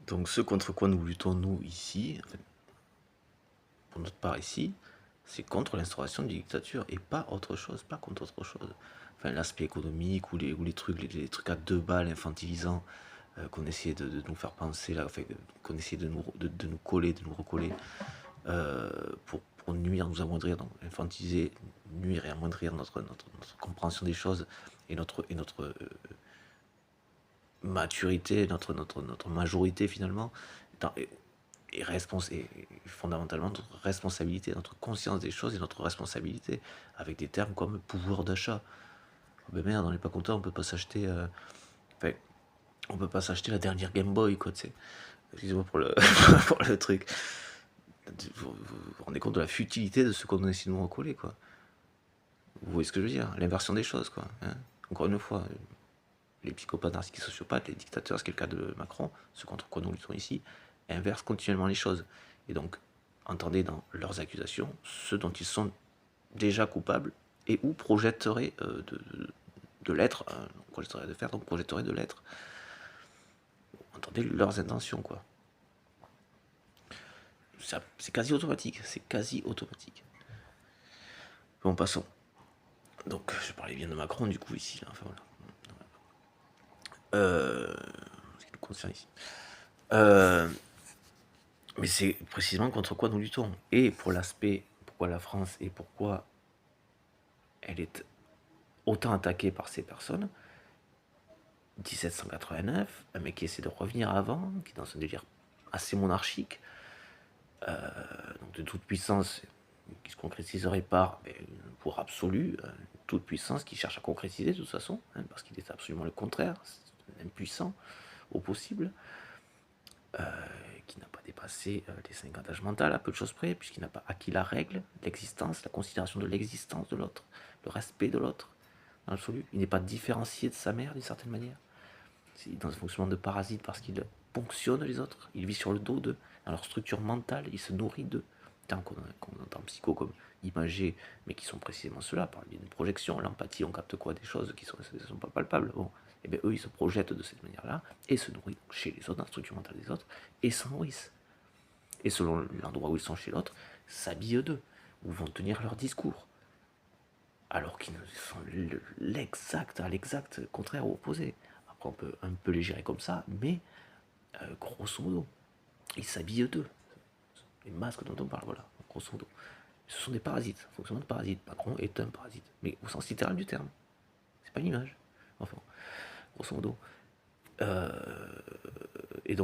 Donc ce contre quoi nous luttons, nous, ici, en fait, pour notre part ici, c'est contre l'instauration d'une dictature et pas autre chose, pas contre autre chose. Enfin, l'aspect économique ou les trucs à 2 balles infantilisants qu'on essayait de nous faire penser, là, enfin, qu'on essayait de nous coller, de nous recoller pour nuire, nous amoindrir, donc infantiliser, nuire et amoindrir notre compréhension des choses et notre maturité, notre majorité finalement, et fondamentalement notre responsabilité, notre conscience des choses et notre responsabilité, avec des termes comme pouvoir d'achat. Ben merde, on n'est pas content, on peut pas s'acheter. Enfin, on peut pas s'acheter la dernière Game Boy, quoi, tu sais. Excusez-moi pour le, pour le truc. Vous rendez compte de la futilité de ce qu'on essaie de nous recoller, quoi. Vous voyez ce que je veux dire? L'inversion des choses, quoi. Hein. Encore une fois, les psychopathes, narcissiques, sociopathes, les dictateurs, ce qui est le cas de Macron, ce contre quoi nous luttons ici, inversent continuellement les choses. Et donc, entendez dans leurs accusations ce dont ils sont déjà coupables et ou projetteraient de l'être, projetteraient de faire, donc projetteraient de l'être. Entendez leurs intentions, quoi. C'est quasi automatique, c'est quasi automatique. Bon, passons. Donc, je parlais bien de Macron, du coup, ici, là, enfin voilà. Ce qui nous concerne ici. Mais c'est précisément contre quoi nous luttons. Et pour l'aspect, pourquoi la France et pourquoi elle est autant attaquée par ces personnes. 1789, un mec qui essaie de revenir avant, qui est dans un délire assez monarchique, donc de toute puissance, qui se concrétiserait par un pouvoir absolu, toute puissance qui cherche à concrétiser de toute façon, hein, parce qu'il est absolument le contraire, c'est un impuissant au possible, qui n'a pas dépassé les 50 âges mentaux à peu de choses près, puisqu'il n'a pas acquis la règle, l'existence, la considération de l'existence de l'autre, le respect de l'autre, dans l'absolu. Il n'est pas différencié de sa mère d'une certaine manière. C'est dans un fonctionnement de parasite parce qu'il ponctionne les autres, il vit sur le dos d'eux, dans leur structure mentale, il se nourrit d'eux. Tant qu'on entend psycho comme imagé, mais qui sont précisément ceux-là, par le biais d'une projection, l'empathie, on capte quoi? Des choses qui ne sont pas palpables. Bon, et bien eux, ils se projettent de cette manière-là, et se nourrissent chez les autres, dans la structure mentale des autres, et s'en nourrissent. Et selon l'endroit où ils sont chez l'autre, s'habillent d'eux, ou vont tenir leur discours. Alors qu'ils sont à l'exact contraire ou opposé. Après, on peut un peu les gérer comme ça, mais grosso modo, ils s'habillent d'eux. Les masques dont on parle, voilà, grosso modo. Ce sont des parasites, fonctionnement de parasites. Macron est un parasite, mais au sens littéral du terme. C'est pas une image. Enfin, grosso modo. Et donc,